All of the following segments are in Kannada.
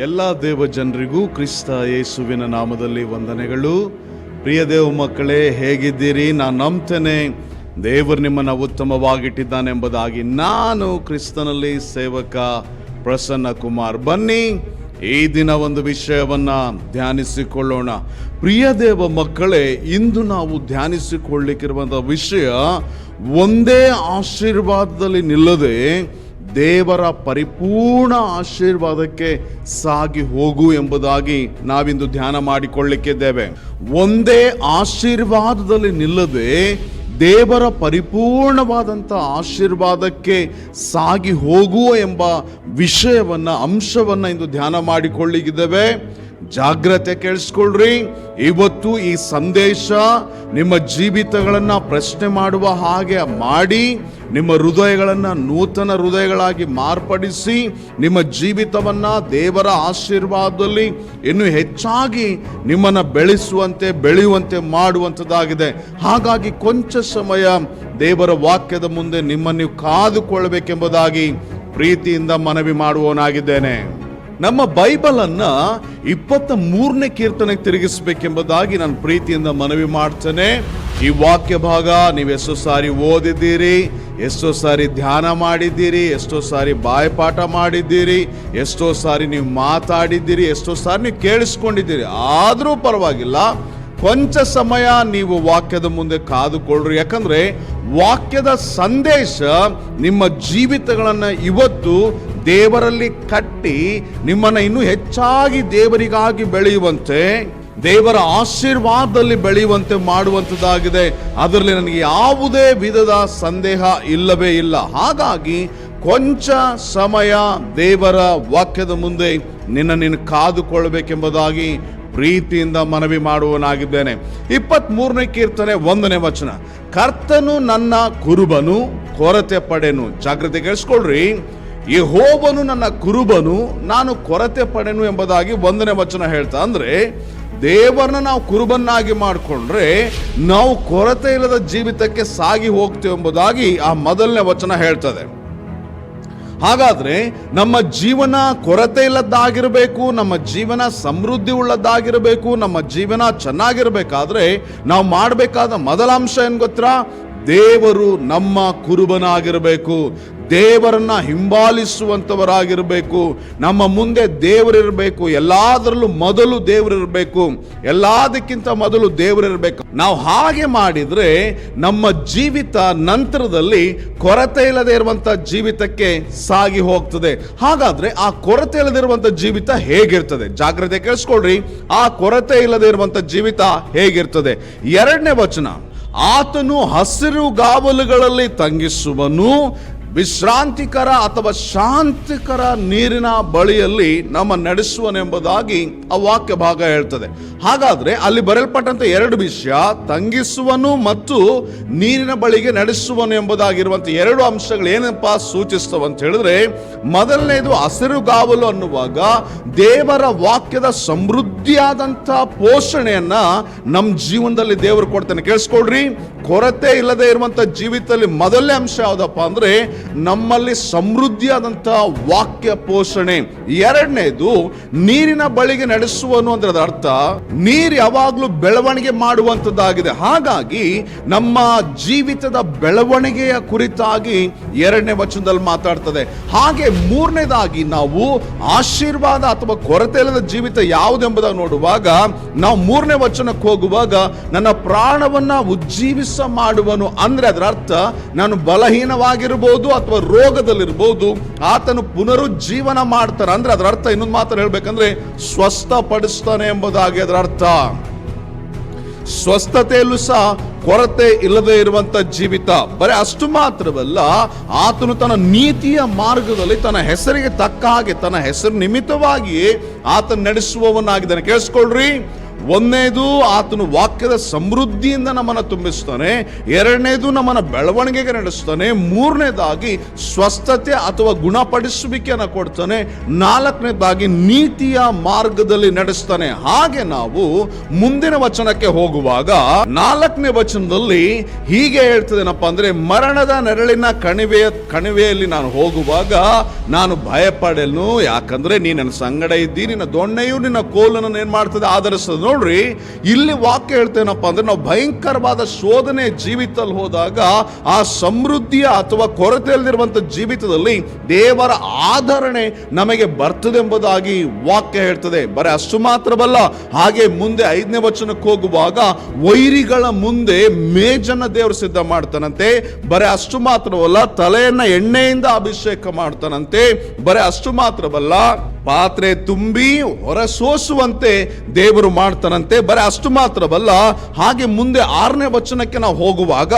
ಎಲ್ಲ ದೇವ ಜನರಿಗೂ ಕ್ರಿಸ್ತ ಯೇಸುವಿನ ನಾಮದಲ್ಲಿ ವಂದನೆಗಳು. ಪ್ರಿಯ ದೇವ ಮಕ್ಕಳೇ, ಹೇಗಿದ್ದೀರಿ? ನಾನು ನಂಬ್ತೇನೆ ದೇವರು ನಿಮ್ಮನ್ನು ಉತ್ತಮವಾಗಿಟ್ಟಿದ್ದಾನೆ ಎಂಬುದಾಗಿ. ನಾನು ಕ್ರಿಸ್ತನಲ್ಲಿ ಸೇವಕ ಪ್ರಸನ್ನ ಕುಮಾರ್. ಬನ್ನಿ ಈ ದಿನ ಒಂದು ವಿಷಯವನ್ನ ಧ್ಯಾನಿಸಿಕೊಳ್ಳೋಣ. ಪ್ರಿಯ ದೇವ ಮಕ್ಕಳೇ, ಇಂದು ನಾವು ಧ್ಯಾನಿಸಿಕೊಳ್ಳಲಿಕ್ಕಿರುವಂತಹ ವಿಷಯ ಒಂದೇ ಆಶೀರ್ವಾದದಲ್ಲಿ ನಿಲ್ಲದೆ ದೇವರ ಪರಿಪೂರ್ಣ ಆಶೀರ್ವಾದಕ್ಕೆ ಸಾಗಿ ಹೋಗು ಎಂಬುದಾಗಿ ನಾವಿಂದು ಧ್ಯಾನ ಮಾಡಿಕೊಳ್ಳಲಿಕ್ಕಿದ್ದೇವೆ. ಒಂದೇ ಆಶೀರ್ವಾದದಲ್ಲಿ ನಿಲ್ಲದೆ ದೇವರ ಪರಿಪೂರ್ಣವಾದಂಥ ಆಶೀರ್ವಾದಕ್ಕೆ ಸಾಗಿ ಹೋಗುವ ಎಂಬ ಅಂಶವನ್ನು ಇಂದು ಧ್ಯಾನ ಮಾಡಿಕೊಳ್ಳಿಕ್ಕಿದ್ದೇವೆ. ಜಾಗ್ರತೆ ಕೇಳಿಸ್ಕೊಳ್ರಿ. ಇವತ್ತು ಈ ಸಂದೇಶ ನಿಮ್ಮ ಜೀವಿತಗಳನ್ನು ಪ್ರಶ್ನೆ ಮಾಡುವ ಹಾಗೆ ಮಾಡಿ, ನಿಮ್ಮ ಹೃದಯಗಳನ್ನು ನೂತನ ಹೃದಯಗಳಾಗಿ ಮಾರ್ಪಡಿಸಿ, ನಿಮ್ಮ ಜೀವಿತವನ್ನು ದೇವರ ಆಶೀರ್ವಾದದಲ್ಲಿ ಇನ್ನೂ ಹೆಚ್ಚಾಗಿ ನಿಮ್ಮನ್ನು ಬೆಳೆಯುವಂತೆ ಮಾಡುವಂಥದ್ದಾಗಿದೆ. ಹಾಗಾಗಿ ಕೊಂಚ ಸಮಯ ದೇವರ ವಾಕ್ಯದ ಮುಂದೆ ನಿಮ್ಮನ್ನು ನೀವು ಕಾದುಕೊಳ್ಳಬೇಕೆಂಬುದಾಗಿ ಪ್ರೀತಿಯಿಂದ ಮನವಿ ಮಾಡುವವನಾಗಿದ್ದೇನೆ. ನಮ್ಮ ಬೈಬಲ್ ಅನ್ನ 23ನೇ ಕೀರ್ತನೆಗೆ ತಿರುಗಿಸಬೇಕೆಂಬುದಾಗಿ ನಾನು ಪ್ರೀತಿಯಿಂದ ಮನವಿ ಮಾಡ್ತೇನೆ. ಈ ವಾಕ್ಯ ಭಾಗ ನೀವು ಎಷ್ಟೋ ಸಾರಿ ಓದಿದ್ದೀರಿ, ಎಷ್ಟೋ ಸಾರಿ ಧ್ಯಾನ ಮಾಡಿದ್ದೀರಿ, ಎಷ್ಟೋ ಸಾರಿ ಬಾಯ್ಪಾಠ ಮಾಡಿದ್ದೀರಿ, ಎಷ್ಟೋ ಸಾರಿ ನೀವು ಮಾತಾಡಿದ್ದೀರಿ, ಎಷ್ಟೋ ಸಾರಿ ನೀವು ಕೇಳಿಸ್ಕೊಂಡಿದ್ದೀರಿ. ಆದರೂ ಪರವಾಗಿಲ್ಲ, ಕೊಂಚ ಸಮಯ ನೀವು ವಾಕ್ಯದ ಮುಂದೆ ಕಾದುಕೊಳ್ಳ್ರಿ. ಯಾಕಂದ್ರೆ ವಾಕ್ಯದ ಸಂದೇಶ ನಿಮ್ಮ ಜೀವಿತಗಳನ್ನು ಇವತ್ತು ದೇವರಲ್ಲಿ ಕಟ್ಟಿ ನಿಮ್ಮನ್ನು ಇನ್ನೂ ಹೆಚ್ಚಾಗಿ ದೇವರಿಗಾಗಿ ಬೆಳೆಯುವಂತೆ, ದೇವರ ಆಶೀರ್ವಾದದಲ್ಲಿ ಬೆಳೆಯುವಂತೆ ಮಾಡುವಂಥದ್ದಾಗಿದೆ. ಅದರಲ್ಲಿ ನನಗೆ ಯಾವುದೇ ವಿಧದ ಸಂದೇಹ ಇಲ್ಲವೇ ಇಲ್ಲ. ಹಾಗಾಗಿ ಕೊಂಚ ಸಮಯ ದೇವರ ವಾಕ್ಯದ ಮುಂದೆ ನೀನು ಕಾದುಕೊಳ್ಳಬೇಕೆಂಬುದಾಗಿ ಪ್ರೀತಿಯಿಂದ ಮನವಿ ಮಾಡುವನಾಗಿದ್ದೇನೆ. 23ನೇ ಕೀರ್ತನೆ 1ನೇ ವಚನ, ಕರ್ತನು ನನ್ನ ಕುರುಬನು, ಕೊರತೆ ಪಡೆನು. ಜಾಗ್ರತೆ ಕೇಳಿಸ್ಕೊಳ್ರಿ. ಯೆಹೋವನು ನನ್ನ ಕುರುಬನು, ನಾನು ಕೊರತೆ ಪಡೆನು ಎಂಬುದಾಗಿ 1ನೇ ವಚನ ಹೇಳ್ತಾ, ಅಂದ್ರೆ ದೇವರನ್ನ ನಾವು ಕುರುಬನ್ನಾಗಿ ಮಾಡಿಕೊಂಡ್ರೆ ನಾವು ಕೊರತೆ ಇಲ್ಲದ ಜೀವಿತಕ್ಕೆ ಸಾಗಿ ಹೋಗ್ತೇವೆ ಎಂಬುದಾಗಿ ಆ 1ನೇ ವಚನ ಹೇಳ್ತದೆ. ಹಾಗಾದ್ರೆ ನಮ್ಮ ಜೀವನ ಕೊರತೆ ಇಲ್ಲದ್ದಾಗಿರಬೇಕು, ನಮ್ಮ ಜೀವನ ಸಮೃದ್ಧಿ ಉಳ್ಳದ್ದಾಗಿರಬೇಕು, ನಮ್ಮ ಜೀವನ ಚೆನ್ನಾಗಿರ್ಬೇಕಾದ್ರೆ ನಾವು ಮಾಡಬೇಕಾದ ಮೊದಲ ಅಂಶ ಏನ್ ಗೊತ್ತಾ? ದೇವರು ನಮ್ಮ ಕುರುಬನಾಗಿರಬೇಕು, ದೇವರನ್ನ ಹಿಂಬಾಲಿಸುವಂತವರಾಗಿರಬೇಕು, ನಮ್ಮ ಮುಂದೆ ದೇವರಿರಬೇಕು, ಎಲ್ಲದರಲ್ಲೂ ಮೊದಲು ದೇವರಿರಬೇಕು, ಎಲ್ಲದಕ್ಕಿಂತ ಮೊದಲು ದೇವರಿರಬೇಕು. ನಾವು ಹಾಗೆ ಮಾಡಿದ್ರೆ ನಮ್ಮ ಜೀವಿತ ನಂತರದಲ್ಲಿ ಕೊರತೆ ಇಲ್ಲದೆ ಇರುವಂತ ಜೀವಿತಕ್ಕೆ ಸಾಗಿ ಹೋಗ್ತದೆ. ಹಾಗಾದ್ರೆ ಆ ಕೊರತೆ ಇಲ್ಲದಿರುವಂತ ಜೀವಿತ ಹೇಗಿರ್ತದೆ? ಜಾಗ್ರತೆ ಕೇಳಿಸ್ಕೊಳ್ರಿ. ಆ ಕೊರತೆ ಇಲ್ಲದೆ ಇರುವಂತ ಜೀವಿತ ಹೇಗಿರ್ತದೆ? 2ನೇ ವಚನ, ಆತನು ಹಸಿರುಗಾವಲುಗಳಲ್ಲಿ ತಂಗಿಸುವನು, ವಿಶ್ರಾಂತಿಕರ ಅಥವಾ ಶಾಂತಿಕರ ನೀರಿನ ಬಳಿಯಲ್ಲಿ ನಮ್ಮ ನಡೆಸುವನೆಂಬುದಾಗಿ ಆ ವಾಕ್ಯ ಭಾಗ ಹೇಳ್ತದೆ. ಹಾಗಾದ್ರೆ ಅಲ್ಲಿ ಬರೆಯಲ್ಪಟ್ಟಂತ 2 ವಿಷಯ, ತಂಗಿಸುವನು ಮತ್ತು ನೀರಿನ ಬಳಿಗೆ ನಡೆಸುವನು ಎಂಬುದಾಗಿರುವಂತ 2 ಅಂಶಗಳು ಏನಪ್ಪ ಸೂಚಿಸ್ತವೆ ಅಂತ ಹೇಳಿದ್ರೆ, ಮೊದಲನೇದು ಹಸಿರುಗಾವಲು ಅನ್ನುವಾಗ ದೇವರ ವಾಕ್ಯದ ಸಮೃದ್ಧಿಯಾದಂಥ ಪೋಷಣೆಯನ್ನ ನಮ್ಮ ಜೀವನದಲ್ಲಿ ದೇವರು ಕೊಡ್ತಾನೆ. ಕೇಳಿಸ್ಕೊಳ್ರಿ. ಕೊರತೆ ಇಲ್ಲದೆ ಇರುವಂತ ಜೀವಿತದಲ್ಲಿ ಮೊದಲನೇ ಅಂಶ ಯಾವುದಪ್ಪ ಅಂದ್ರೆ ನಮ್ಮಲ್ಲಿ ಸಮೃದ್ಧಿಯಾದಂಥ ವಾಕ್ಯ ಪೋಷಣೆ. 2ನೇದು ನೀರಿನ ಬಳಿಗೆ ನಡೆಸುವನು ಅಂದ್ರೆ ಅದರ ಅರ್ಥ ನೀರು ಯಾವಾಗಲೂ ಬೆಳವಣಿಗೆ ಮಾಡುವಂಥದ್ದಾಗಿದೆ. ಹಾಗಾಗಿ ನಮ್ಮ ಜೀವಿತದ ಬೆಳವಣಿಗೆಯ ಕುರಿತಾಗಿ 2ನೇ ವಚನದಲ್ಲಿ ಮಾತಾಡ್ತದೆ. ಹಾಗೆ 3ನೇದಾಗಿ ನಾವು ಆಶೀರ್ವಾದ ಅಥವಾ ಕೊರತೆ ಇಲ್ಲದ ಜೀವಿತ ಯಾವುದೆಂಬುದಾಗಿ ನೋಡುವಾಗ ನಾವು 3ನೇ ವಚನಕ್ಕೆ ಹೋಗುವಾಗ ನನ್ನ ಪ್ರಾಣವನ್ನ ಉಜ್ಜೀವಿಸ ಮಾಡುವನು ಅಂದ್ರೆ ಅದರ ಅರ್ಥ ನಾನು ಬಲಹೀನವಾಗಿರಬಹುದು ಅಥವಾ ರೋಗದಲ್ಲಿರಬಹುದು, ಆತನು ಪುನರುಜ್ಜೀವನ ಮಾಡ್ತಾನೆ ಅಂದ್ರೆ ಅದರ ಅರ್ಥ ಇನ್ನೊಂದು ಮಾತು ಹೇಳ್ಬೇಕಂದ್ರೆ ಸ್ವಸ್ಥಪಡಿಸ್ತಾನೆ ಎಂಬುದಾಗಿ ಅದರ ಅರ್ಥ. ಸ್ವಸ್ಥತೆಯಲ್ಲೂ ಸಹ ಕೊರತೆ ಇಲ್ಲದೆ ಇರುವಂತ ಜೀವಿತ. ಬರೀ ಅಷ್ಟು ಮಾತ್ರವಲ್ಲ, ಆತನು ತನ್ನ ನೀತಿಯ ಮಾರ್ಗದಲ್ಲಿ ತನ್ನ ಹೆಸರಿಗೆ ತಕ್ಕ ಹಾಗೆ, ತನ್ನ ಹೆಸರು ನಿಮಿತ್ತವಾಗಿ ಆತನು ನಡೆಸುವವನಾಗಿದ್ದಾನೆ. ಕೇಳಿಸ್ಕೊಳ್ರಿ. ಒಂದನೇದು ಆತನು ವಾಕ್ಯದ ಸಮೃದ್ಧಿಯಿಂದ ನಮ್ಮನ್ನು ತುಂಬಿಸ್ತಾನೆ, ಎರಡನೇದು ನಮ್ಮನ್ನು ಬೆಳವಣಿಗೆಗೆ ನಡೆಸ್ತಾನೆ, ಮೂರನೇದಾಗಿ ಸ್ವಸ್ಥತೆ ಅಥವಾ ಗುಣಪಡಿಸುವಿಕೆಯನ್ನು ಕೊಡ್ತಾನೆ, ನಾಲ್ಕನೇದಾಗಿ ನೀತಿಯ ಮಾರ್ಗದಲ್ಲಿ ನಡೆಸ್ತಾನೆ. ಹಾಗೆ ನಾವು ಮುಂದಿನ ವಚನಕ್ಕೆ ಹೋಗುವಾಗ 4ನೇ ವಚನದಲ್ಲಿ ಹೀಗೆ ಹೇಳ್ತದೇನಪ್ಪ ಅಂದ್ರೆ, ಮರಣದ ನೆರಳಿನ ಕಣಿವೆಯಲ್ಲಿ ನಾನು ಹೋಗುವಾಗ ನಾನು ಭಯಪಡೆನು, ಯಾಕಂದ್ರೆ ನೀ ನನ್ನ ಸಂಗಡ ಇದ್ದಿ, ನಿನ್ನ ದೊಣ್ಣೆಯು ನಿನ್ನ ಕೋಲನ್ನು ಏನ್ ಮಾಡ್ತದೆ, ಆಧರಿಸ್ತದೆ. ನೋಡ್ರಿ, ಇಲ್ಲಿ ವಾಕ್ಯ ಹೇಳ್ತೇನಪ್ಪ ಅಂದ್ರೆ, ನಾವು ಭಯಂಕರವಾದ ಶೋಧನೆ ಜೀವಿತದಲ್ಲಿ ಹೋದಾಗ ಆ ಸಮೃದ್ಧಿಯ ಅಥವಾ ಕೊರತೆ ಇಲ್ಲದಿರುವಂತ ಜೀವಿತದಲ್ಲಿ ದೇವರ ಆಧರಣೆ ನಮಗೆ ಬರ್ತದೆ ಎಂಬುದಾಗಿ ವಾಕ್ಯ ಹೇಳ್ತದೆ. ಬರೀ ಅಷ್ಟು ಮಾತ್ರವಲ್ಲ, ಹಾಗೆ ಮುಂದೆ 5ನೇ ವಚನಕ್ಕೆ ಹೋಗುವಾಗ ವೈರಿಗಳ ಮುಂದೆ ಮೇಜನ್ನ ದೇವರು ಸಿದ್ಧ ಮಾಡ್ತಾನಂತೆ. ಬರೀ ಅಷ್ಟು ಮಾತ್ರವಲ್ಲ, ತಲೆಯನ್ನ ಎಣ್ಣೆಯಿಂದ ಅಭಿಷೇಕ ಮಾಡ್ತಾನಂತೆ. ಬರೀ ಅಷ್ಟು ಮಾತ್ರವಲ್ಲ, ಪಾತ್ರೆ ತುಂಬಿ ಹೊರಸೋಸುವಂತೆ ದೇವರು ಮಾಡ್ತಾನಂತೆ. ಬರೀ ಅಷ್ಟು ಮಾತ್ರವಲ್ಲ, ಹಾಗೆ ಮುಂದೆ 6ನೇ ವಚನಕ್ಕೆ ನಾವು ಹೋಗುವಾಗ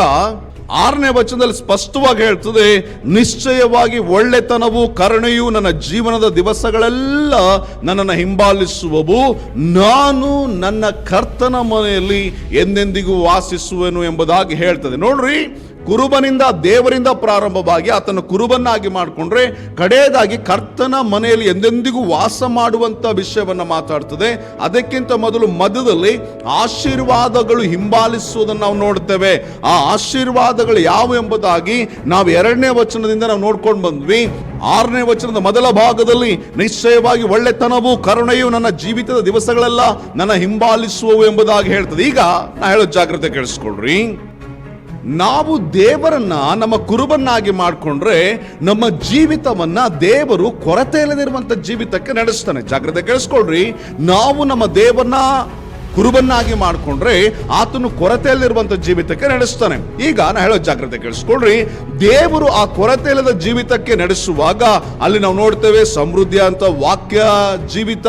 6ನೇ ವಚನದಲ್ಲಿ ಸ್ಪಷ್ಟವಾಗಿ ಹೇಳ್ತದೆ, ನಿಶ್ಚಯವಾಗಿ ಒಳ್ಳೆತನವು ಕರುಣೆಯು ನನ್ನ ಜೀವನದ ದಿವಸಗಳೆಲ್ಲ ನನ್ನನ್ನು ಹಿಂಬಾಲಿಸುವವು, ನಾನು ನನ್ನ ಕರ್ತನ ಮನೆಯಲ್ಲಿ ಎಂದೆಂದಿಗೂ ವಾಸಿಸುವೆನು ಎಂಬುದಾಗಿ ಹೇಳ್ತದೆ. ನೋಡ್ರಿ, ಕುರುಬನಿಂದ ದೇವರಿಂದ ಪ್ರಾರಂಭವಾಗಿ ಆತನ ಕುರುಬನ್ನಾಗಿ ಮಾಡಿಕೊಂಡ್ರೆ ಕಡೆಯದಾಗಿ ಕರ್ತನ ಮನೆಯಲ್ಲಿ ಎಂದೆಂದಿಗೂ ವಾಸ ಮಾಡುವಂತ ವಿಷಯವನ್ನ ಮಾತಾಡ್ತದೆ. ಅದಕ್ಕಿಂತ ಮೊದಲು ಮಧ್ಯದಲ್ಲಿ ಆಶೀರ್ವಾದಗಳು ಹಿಂಬಾಲಿಸುವುದನ್ನು ನಾವು ನೋಡ್ತೇವೆ. ಆ ಆಶೀರ್ವಾದಗಳು ಯಾವ ಎಂಬುದಾಗಿ ನಾವು 2ನೇ ವಚನದಿಂದ ನಾವು ನೋಡ್ಕೊಂಡು ಬಂದ್ವಿ. 6ನೇ ವಚನದ ಮೊದಲ ಭಾಗದಲ್ಲಿ ನಿಶ್ಚಯವಾಗಿ ಒಳ್ಳೆತನವು ಕರುಣೆಯು ನನ್ನ ಜೀವಿತದ ದಿವಸಗಳೆಲ್ಲ ನನ್ನ ಹಿಂಬಾಲಿಸುವವು ಎಂಬುದಾಗಿ ಹೇಳ್ತದೆ. ಈಗ ನಾ ಹೇಳೋ ಜಾಗ್ರತೆ ಕೇಳಿಸ್ಕೊಳ್ರಿ, ನಾವು ದೇವರನ್ನ ನಮ್ಮ ಕುರುಬನ್ನಾಗಿ ಮಾಡಿಕೊಂಡ್ರೆ ನಮ್ಮ ಜೀವಿತವನ್ನ ದೇವರು ಕೊರತೆ ಇಲ್ಲದಿರುವಂತ ಜೀವಿತಕ್ಕೆ ನಡೆಸ್ತಾನೆ. ಜಾಗ್ರತೆ ಕೇಳಿಸ್ಕೊಳ್ರಿ, ನಾವು ನಮ್ಮ ದೇವರನ್ನ ಕುರುಬನ್ನಾಗಿ ಮಾಡಿಕೊಂಡ್ರೆ ಆತನು ಕೊರತೆಯಲ್ಲಿರುವಂತ ಜೀವಿತಕ್ಕೆ ನಡೆಸ್ತಾನೆ. ಈಗ ನಾ ಹೇಳೋ ಜಾಗ್ರತೆ ಕೇಳಿಸ್ಕೊಳ್ರಿ, ದೇವರು ಆ ಕೊರತೆ ಇಲ್ಲದ ಜೀವಿತಕ್ಕೆ ನಡೆಸುವಾಗ ಅಲ್ಲಿ ನಾವು ನೋಡ್ತೇವೆ ಸಮೃದ್ಧಿ ಅಂತ ವಾಕ್ಯ ಜೀವಿತ,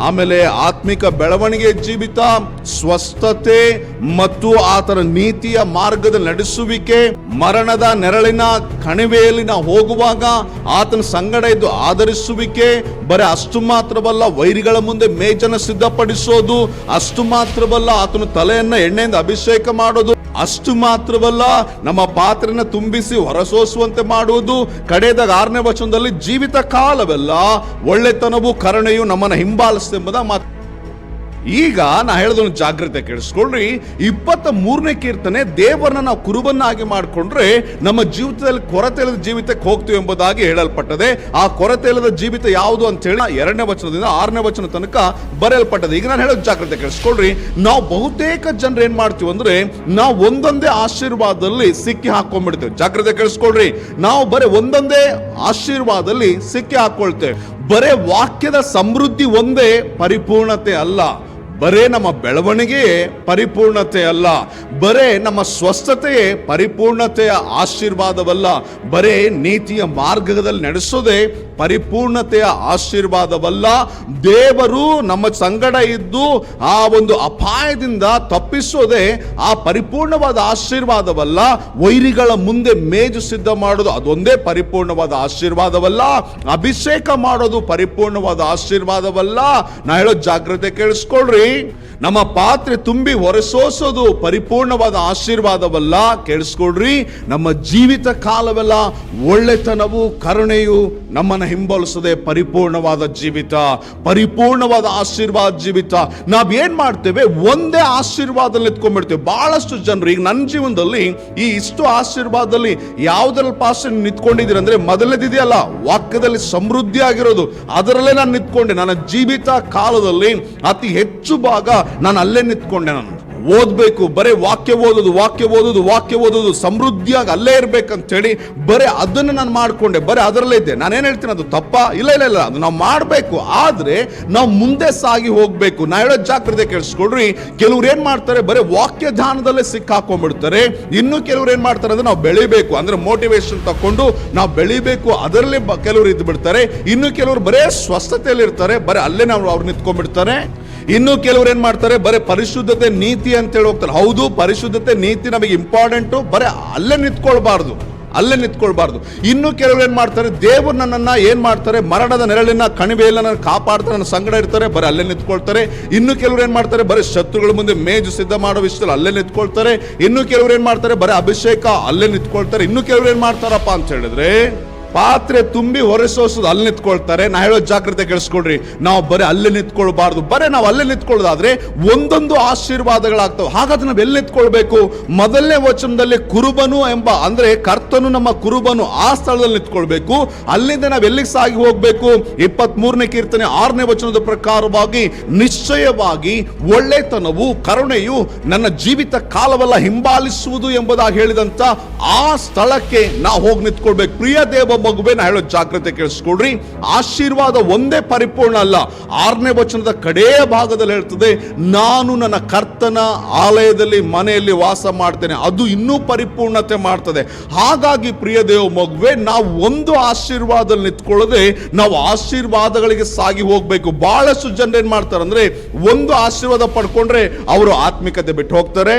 ಆಮೇಲೆ ಆತ್ಮಿಕ ಬೆಳವಣಿಗೆ ಜೀವಿತ, ಸ್ವಸ್ಥತೆ ಮತ್ತು ಆತನ ನೀತಿಯ ಮಾರ್ಗದಲ್ಲಿ ನಡೆಸುವಿಕೆ, ಮರಣದ ನೆರಳಿನ ಕಣಿವೆಯಲ್ಲಿ ನಾವು ಹೋಗುವಾಗ ಆತನ ಸಂಗಡ ಇದ್ದು ಆಧರಿಸುವಿಕೆ. ಬರೀ ಅಷ್ಟು ಮಾತ್ರವಲ್ಲ, ವೈರಿಗಳ ಮುಂದೆ ಮೇಜನ್ನು ಸಿದ್ಧಪಡಿಸೋದು, ಅಷ್ಟು ಮಾತ್ರವಲ್ಲ, ಆತನ ತಲೆಯನ್ನ ಎಣ್ಣೆಯಿಂದ ಅಭಿಷೇಕ ಮಾಡೋದು, ಅಷ್ಟು ಮಾತ್ರವಲ್ಲ, ನಮ್ಮ ಪಾತ್ರೆನ ತುಂಬಿಸಿ ಹೊರಸೋಸುವಂತೆ ಮಾಡುವುದು. ಕಡೆಯದಾಗ 6ನೇ ವಚನದಲ್ಲಿ ಜೀವಿತ ಕಾಲವೆಲ್ಲ ಒಳ್ಳೆತನವು ಕರುಣೆಯು ನಮ್ಮನ್ನು ಹಿಂಬಾಲಿಸುತ್ತೆ ಎಂಬುದಾಗಿ ಮಾತು. ಈಗ ನಾ ಹೇಳೋದನ್ನು ಜಾಗ್ರತೆ ಕೇಳಿಸ್ಕೊಳ್ರಿ, 23ನೇ ಕೀರ್ತನೆ, ದೇವರನ್ನ ನಾವು ಕುರುಬನ್ನಾಗಿ ಮಾಡಿಕೊಂಡ್ರೆ ನಮ್ಮ ಜೀವಿತದಲ್ಲಿ ಕೊರತೆ ಇಲ್ಲದ ಜೀವಿತಕ್ಕೆ ಹೋಗ್ತೀವಿ ಎಂಬುದಾಗಿ ಹೇಳಲ್ಪಟ್ಟದೆ. ಆ ಕೊರತೆ ಇಲ್ಲದ ಜೀವಿತ ಯಾವುದು ಅಂತ ಹೇಳಿ 2ನೇ ವಚನದಿಂದ 6ನೇ ವಚನ ತನಕ ಬರೆಯಲ್ಪಟ್ಟದೆ. ಈಗ ನಾನು ಹೇಳೋದು ಜಾಗ್ರತೆ ಕೇಳಿಸ್ಕೊಳ್ರಿ, ನಾವು ಬಹುತೇಕ ಜನರು ಏನ್ ಮಾಡ್ತೀವಿ ಅಂದ್ರೆ, ನಾವು ಒಂದೊಂದೇ ಆಶೀರ್ವಾದದಲ್ಲಿ ಸಿಕ್ಕಿ ಹಾಕೊಂಡ್ಬಿಡ್ತೇವೆ. ಜಾಗ್ರತೆ ಕೇಳಿಸ್ಕೊಳ್ರಿ, ನಾವು ಬರೀ ಒಂದೊಂದೇ ಆಶೀರ್ವಾದದಲ್ಲಿ ಸಿಕ್ಕಿ ಹಾಕೊಳ್ತೇವೆ. ಬರೇ ವಾಕ್ಯದ ಸಮೃದ್ಧಿ ಒಂದೇ ಪರಿಪೂರ್ಣತೆ ಅಲ್ಲ, ಬರೇ ನಮ್ಮ ಬೆಳವಣಿಗೆಯೇ ಪರಿಪೂರ್ಣತೆ ಅಲ್ಲ, ಬರೇ ನಮ್ಮ ಸ್ವಸ್ಥತೆಯೇ ಪರಿಪೂರ್ಣತೆಯ ಆಶೀರ್ವಾದವಲ್ಲ, ಬರೇ ನೀತಿಯ ಮಾರ್ಗದಲ್ಲಿ ನಡೆಸೋದೇ ಪರಿಪೂರ್ಣತೆಯ ಆಶೀರ್ವಾದವಲ್ಲ. ದೇವರು ನಮ್ಮ ಸಂಗಡ ಇದ್ದು ಆ ಒಂದು ಅಪಾಯದಿಂದ ತಪ್ಪಿಸೋದೇ ಆ ಪರಿಪೂರ್ಣವಾದ ಆಶೀರ್ವಾದವಲ್ಲ. ವೈರಿಗಳ ಮುಂದೆ ಮೇಜು ಸಿದ್ಧ ಮಾಡೋದು ಅದೊಂದೇ ಪರಿಪೂರ್ಣವಾದ ಆಶೀರ್ವಾದವಲ್ಲ. ಅಭಿಷೇಕ ಮಾಡೋದು ಪರಿಪೂರ್ಣವಾದ ಆಶೀರ್ವಾದವಲ್ಲ. ನಾ ಹೇಳೋ ಜಾಗ್ರತೆ ಕೇಳಿಸ್ಕೊಳ್ರಿ, ನಮ್ಮ ಪಾತ್ರೆ ತುಂಬಿ ಹೊರಸೋಸೋದು ಪರಿಪೂರ್ಣವಾದ ಆಶೀರ್ವಾದವಲ್ಲ. ಕೇಳಿಸ್ಕೊಳ್ರಿ, ನಮ್ಮ ಜೀವಿತ ಕಾಲವೆಲ್ಲ ಒಳ್ಳೆತನವು ಕರುಣೆಯು ನಮ್ಮನ್ನು ಹಿಂಬಾಲಿಸದೆ ಪರಿಪೂರ್ಣವಾದ ಜೀವಿತ, ಪರಿಪೂರ್ಣವಾದ ಆಶೀರ್ವಾದ ಜೀವಿತ. ನಾವೇನ್ ಮಾಡ್ತೇವೆ, ಒಂದೇ ಆಶೀರ್ವಾದದಲ್ಲಿ ನಿಂತ್ಕೊಂಡ್ಬಿಡ್ತೇವೆ. ಬಹಳಷ್ಟು ಜನರು ಈಗ ನನ್ನ ಜೀವನದಲ್ಲಿ ಈ ಇಷ್ಟು ಆಶೀರ್ವಾದದಲ್ಲಿ ಯಾವುದ್ರಲ್ಲಿ ಪಾಸ್ ನಿಂತ್ಕೊಂಡಿದ್ದೀರಿ ಅಂದ್ರೆ, ಮೊದಲನೇದಿದೆಯಲ್ಲ ವಾಕ್ಯದಲ್ಲಿ ಸಮೃದ್ಧಿ ಆಗಿರೋದು, ಅದರಲ್ಲೇ ನಾನು ನಿಂತ್ಕೊಂಡೆ. ನನ್ನ ಜೀವಿತ ಕಾಲದಲ್ಲಿ ಅತಿ ಹೆಚ್ಚು ಭಾಗ ನಾನು ಅಲ್ಲೇ ನಿಂತ್ಕೊಂಡೆ. ನಾನು ಓದ್ಬೇಕು, ಬರೇ ವಾಕ್ಯ ಓದೋದು ಸಮೃದ್ಧಿಯಾಗಿ ಅಲ್ಲೇ ಇರ್ಬೇಕಂತ ಹೇಳಿ ಬರೇ ಅದನ್ನು ನಾನು ಮಾಡ್ಕೊಂಡೆ, ಬರೇ ಅದರಲ್ಲೇ ಇದ್ದೆ. ನಾನೇನ್ ಹೇಳ್ತೀನಿ, ಅದು ತಪ್ಪ? ಇಲ್ಲ, ಅದು ನಾವು ಮಾಡಬೇಕು, ಆದ್ರೆ ನಾವು ಮುಂದೆ ಸಾಗಿ ಹೋಗ್ಬೇಕು. ನಾ ಹೇಳೋ ಜಾಗ್ರತೆ ಕೇಳಿಸ್ಕೊಳ್ರಿ, ಕೆಲವ್ರು ಏನ್ ಮಾಡ್ತಾರೆ, ಬರೇ ವಾಕ್ಯ ಧ್ಯಾನದಲ್ಲೇ ಸಿಕ್ಕಾಕೊಂಡ್ಬಿಡ್ತಾರೆ. ಇನ್ನು ಕೆಲವ್ರು ಏನ್ ಮಾಡ್ತಾರೆ ಅಂದ್ರೆ, ನಾವು ಬೆಳಿಬೇಕು ಅಂದ್ರೆ ಮೋಟಿವೇಶನ್ ತಕೊಂಡು ನಾವು ಬೆಳಿಬೇಕು, ಅದರಲ್ಲಿ ಕೆಲವರು ಇದ್ದು ಬಿಡ್ತಾರೆ. ಇನ್ನು ಕೆಲವರು ಬರೇ ಸ್ವಸ್ಥತೆಯಲ್ಲಿ ಇರ್ತಾರೆ, ಬರೇ ಅಲ್ಲೇ ನಾವು ಅವ್ರು ನಿಂತ್ಕೊಂಡ್ಬಿಡ್ತಾರೆ. ಇನ್ನು ಕೆಲವರು ಏನ್ ಮಾಡ್ತಾರೆ, ಬರೀ ಪರಿಶುದ್ಧತೆ ನೀತಿ ಅಂತ ಹೇಳಿ ಹೋಗ್ತಾರೆ. ಹೌದು, ಪರಿಶುದ್ಧತೆ ನೀತಿ ನಮಗೆ ಇಂಪಾರ್ಟೆಂಟು, ಬರೀ ಅಲ್ಲೇ ನಿಂತ್ಕೊಳ್ಬಾರ್ದು. ಅಲ್ಲೇ ನಿಂತ್ಕೊಳ್ಬಾರ್ದು. ಇನ್ನು ಕೆಲವರು ಏನ್ ಮಾಡ್ತಾರೆ, ದೇವರು ನನ್ನನ್ನ ಏನ್ ಮಾಡ್ತಾರೆ, ಮರಣದ ನೆರಳಿನ ಕಣಿವೆಯಲ್ಲಿ ನನ್ನ ಕಾಪಾಡ್ತಾರೆ, ನನ್ನ ಸಂಗಡ ಇರ್ತಾರೆ, ಬರೀ ಅಲ್ಲೇ ನಿಂತ್ಕೊಳ್ತಾರೆ. ಇನ್ನು ಕೆಲವರು ಏನ್ ಮಾಡ್ತಾರೆ, ಬರೀ ಶತ್ರುಗಳ ಮುಂದೆ ಮೇಜು ಸಿದ್ಧ ಮಾಡೋ ವಿಷಯದಲ್ಲಿ ಅಲ್ಲೇ ನಿಂತ್ಕೊಳ್ತಾರೆ. ಇನ್ನು ಕೆಲವರು ಏನ್ ಮಾಡ್ತಾರೆ, ಬರೀ ಅಭಿಷೇಕ ಅಲ್ಲೇ ನಿಂತ್ಕೊಳ್ತಾರೆ. ಇನ್ನು ಕೆಲವರು ಏನ್ ಮಾಡ್ತಾರಪ್ಪ ಅಂತ ಹೇಳಿದ್ರೆ, ಪಾತ್ರೆ ತುಂಬಿ ಹೊರಸೋಸೋದು ಅಲ್ಲಿ ನಿಂತ್ಕೊಳ್ತಾರೆ. ನಾ ಹೇಳೋ ಜಾಗ್ರತೆ ಕೇಳಿಸ್ಕೊಳ್ರಿ, ನಾವು ಬರೀ ಅಲ್ಲೇ ನಿಂತ್ಕೊಳ್ಬಾರ್ದು. ಬರೀ ನಾವು ಅಲ್ಲೇ ನಿಂತ್ಕೊಳ್ಳೋದಾದ್ರೆ ಒಂದೊಂದು ಆಶೀರ್ವಾದಗಳಾಗ್ತವೆ. ಹಾಗಾದ್ರೆ ನಾವು ಎಲ್ಲಿ ನಿಂತ್ಕೊಳ್ಬೇಕು? ಮೊದಲನೇ ವಚನದಲ್ಲಿ ಕುರುಬನು ಎಂಬ, ಅಂದ್ರೆ ಕರ್ತನು ನಮ್ಮ ಕುರುಬನು, ಆ ಸ್ಥಳದಲ್ಲಿ ನಿಂತ್ಕೊಳ್ಬೇಕು. ಅಲ್ಲಿಂದ ನಾವು ಎಲ್ಲಿಗೆ ಸಾಗಿ ಹೋಗ್ಬೇಕು? 23ನೇ ಕೀರ್ತನೆ 6ನೇ ವಚನದ ಪ್ರಕಾರವಾಗಿ, ನಿಶ್ಚಯವಾಗಿ ಒಳ್ಳೆತನವು ಕರುಣೆಯು ನನ್ನ ಜೀವಿತ ಕಾಲವೆಲ್ಲ ಹಿಂಬಾಲಿಸುವುದು ಎಂಬುದಾಗಿ ಹೇಳಿದಂತ ಆ ಸ್ಥಳಕ್ಕೆ ನಾವು ಹೋಗಿ ನಿಂತ್ಕೊಳ್ಬೇಕು. ಪ್ರಿಯ ದೇವ ಮಗುವೆ, ನಾ ಹೇಳೋ ಜಾಗ್ರತೆ ಕೇಳಿಸ್ಕೊಳ್ರಿ, ಆಶೀರ್ವಾದ ಒಂದೇ ಪರಿಪೂರ್ಣ ಅಲ್ಲ. 6ನೇ ವಚನದ ಕಡೆಯ ಭಾಗದಲ್ಲಿ ಹೇಳ್ತದೆ, ನಾನು ನನ್ನ ಕರ್ತನ ಆಲಯದಲ್ಲಿ ಮನೆಯಲ್ಲಿ ವಾಸ ಮಾಡ್ತೇನೆ, ಅದು ಇನ್ನೂ ಪರಿಪೂರ್ಣತೆ ಮಾಡ್ತದೆ. ಹಾಗಾಗಿ ಪ್ರಿಯ ದೇವ ಮಗುವೆ, ನಾವು ಒಂದು ಆಶೀರ್ವಾದದಲ್ಲಿ ನಿಂತ್ಕೊಳ್ಳದೆ ನಾವು ಆಶೀರ್ವಾದಗಳಿಗೆ ಸಾಗಿ ಹೋಗ್ಬೇಕು. ಬಹಳಷ್ಟು ಜನರು ಏನ್ ಮಾಡ್ತಾರೆ ಅಂದ್ರೆ, ಒಂದು ಆಶೀರ್ವಾದ ಪಡ್ಕೊಂಡ್ರೆ ಅವರು ಆತ್ಮಿಕತೆ ಬಿಟ್ಟು ಹೋಗ್ತಾರೆ.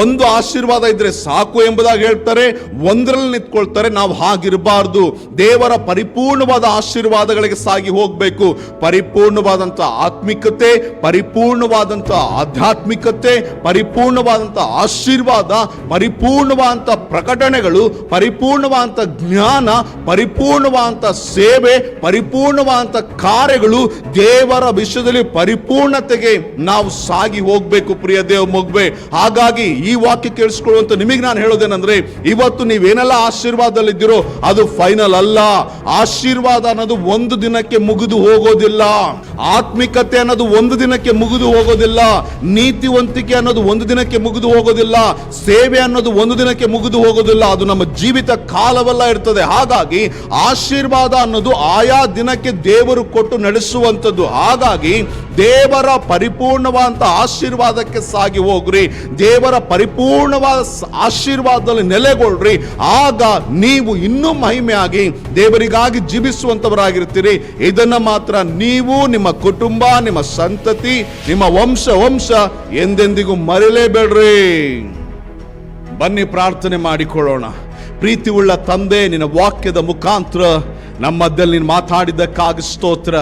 ಒಂದು ಆಶೀರ್ವಾದ ಇದ್ರೆ ಸಾಕು ಎಂಬುದಾಗಿ ಹೇಳ್ತಾರೆ, ಒಂದರಲ್ಲಿ ನಿಂತ್ಕೊಳ್ತಾರೆ. ನಾವು ಹಾಗಿರಬಾರ್ದು. ದೇವರ ಪರಿಪೂರ್ಣವಾದ ಆಶೀರ್ವಾದಗಳಿಗೆ ಸಾಗಿ ಹೋಗ್ಬೇಕು. ಪರಿಪೂರ್ಣವಾದಂತ ಆತ್ಮಿಕತೆ, ಪರಿಪೂರ್ಣವಾದಂತ ಆಧ್ಯಾತ್ಮಿಕತೆ, ಪರಿಪೂರ್ಣವಾದಂತ ಆಶೀರ್ವಾದ, ಪರಿಪೂರ್ಣವಾದಂತ ಪ್ರಕಟಣೆಗಳು, ಪರಿಪೂರ್ಣವಾದಂತ ಜ್ಞಾನ, ಪರಿಪೂರ್ಣವಾದಂತ ಸೇವೆ, ಪರಿಪೂರ್ಣವಾದಂತ ಕಾರ್ಯಗಳು, ದೇವರ ವಿಷಯದಲ್ಲಿ ಪರಿಪೂರ್ಣತೆಗೆ ನಾವು ಸಾಗಿ ಹೋಗ್ಬೇಕು ಪ್ರಿಯ ದೇವ ಮಗುವೆ. ಹಾಗಾಗಿ ಈ ವಾಕ್ಯ ಕೇಳಿಸ್ಕೊಳ್ಳುವಂತ ನಿಮಗೆ ನಾನು ಹೇಳೋದೇನಂದ್ರೆ, ಇವತ್ತು ನೀವೇನೆಲ್ಲ ಆಶೀರ್ವಾದದಲ್ಲಿದ್ದೀರೋ ಅದು ಫೈನಲ್ ಅಲ್ಲ. ಆಶೀರ್ವಾದ ಅನ್ನೋದು ಒಂದು ದಿನಕ್ಕೆ ಮುಗಿದು ಹೋಗೋದಿಲ್ಲ. ಆತ್ಮಿಕತೆ ಅನ್ನೋದು ಒಂದು ದಿನಕ್ಕೆ ಮುಗಿದು ಹೋಗೋದಿಲ್ಲ. ನೀತಿವಂತಿಕೆ ಅನ್ನೋದು ಒಂದು ದಿನಕ್ಕೆ ಮುಗಿದು ಹೋಗೋದಿಲ್ಲ. ಸೇವೆ ಅನ್ನೋದು ಒಂದು ದಿನಕ್ಕೆ ಮುಗಿದು ಹೋಗೋದಿಲ್ಲ. ಅದು ನಮ್ಮ ಜೀವಿತ ಕಾಲವೆಲ್ಲ ಇರ್ತದೆ. ಹಾಗಾಗಿ ಆಶೀರ್ವಾದ ಅನ್ನೋದು ಆಯಾ ದಿನಕ್ಕೆ ದೇವರು ಕೊಟ್ಟು ನಡೆಸುವಂಥದ್ದು. ಹಾಗಾಗಿ ದೇವರ ಪರಿಪೂರ್ಣವಾದಂತ ಆಶೀರ್ವಾದಕ್ಕೆ ಸಾಗಿ ಹೋಗ್ರಿ. ದೇವರ ಪರಿಪೂರ್ಣವಾದ ಆಶೀರ್ವಾದದಲ್ಲಿ ನೆಲೆಗೊಳ್ಳ್ರಿ. ಆಗ ನೀವು ಇನ್ನೂ ಮಹಿಮೆಯಾಗಿ ದೇವರಿಗಾಗಿ ಜೀವಿಸುವಂತವರಾಗಿರ್ತೀರಿ. ಇದನ್ನ ಮಾತ್ರ ನೀವು, ನಿಮ್ಮ ಕುಟುಂಬ, ನಿಮ್ಮ ಸಂತತಿ, ನಿಮ್ಮ ವಂಶ ಎಂದೆಂದಿಗೂ ಮರೆಯಲೇಬೇಡ್ರಿ. ಬನ್ನಿ ಪ್ರಾರ್ಥನೆ ಮಾಡಿಕೊಳ್ಳೋಣ. ಪ್ರೀತಿ ಉಳ್ಳ ತಂದೆ, ನಿನ್ನ ವಾಕ್ಯದ ಮುಖಾಂತರ ನಮ್ಮ ಮಧ್ಯದಲ್ಲಿ ನೀನು ಮಾತಾಡಿದ್ದಕ್ಕಾಗಿ ಸ್ತೋತ್ರ.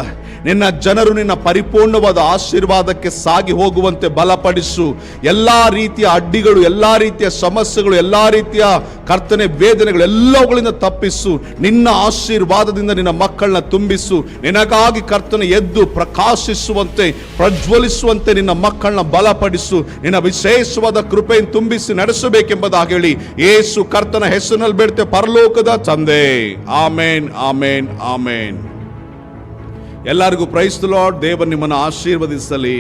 ನಿನ್ನ ಜನರು ನಿನ್ನ ಪರಿಪೂರ್ಣವಾದ ಆಶೀರ್ವಾದಕ್ಕೆ ಸಾಗಿ ಹೋಗುವಂತೆ ಬಲಪಡಿಸು. ಎಲ್ಲಾ ರೀತಿಯ ಅಡ್ಡಿಗಳು, ಎಲ್ಲಾ ರೀತಿಯ ಸಮಸ್ಯೆಗಳು, ಎಲ್ಲಾ ರೀತಿಯ ಕರ್ತನೆ ವೇದನೆಗಳು ಎಲ್ಲವುಗಳಿಂದ ತಪ್ಪಿಸು. ನಿನ್ನ ಆಶೀರ್ವಾದದಿಂದ ನಿನ್ನ ಮಕ್ಕಳನ್ನ ತುಂಬಿಸು. ನಿನಗಾಗಿ ಕರ್ತನೆ ಎದ್ದು ಪ್ರಕಾಶಿಸುವಂತೆ, ಪ್ರಜ್ವಲಿಸುವಂತೆ ನಿನ್ನ ಮಕ್ಕಳನ್ನ ಬಲಪಡಿಸು. ನಿನ್ನ ವಿಶೇಷವಾದ ಕೃಪೆಯನ್ನು ತುಂಬಿಸಿ ನಡೆಸಬೇಕೆಂಬುದಾಗಿ ಹೇಳಿ ಯೇಸು ಕರ್ತನ ಹೆಸರಿನಲ್ಲಿ ಬೇಡ್ತೆ ಪರಲೋಕದ ತಂದೆ. ಆಮೇನ್, ಆಮೇನ್, ಆಮೇನ್. ಎಲ್ಲರಿಗೂ ಪ್ರೈಸ್ ದಿ ಲಾರ್ಡ್. ದೇವರು ನಿಮ್ಮನ್ನು ಆಶೀರ್ವದಿಸಲಿ.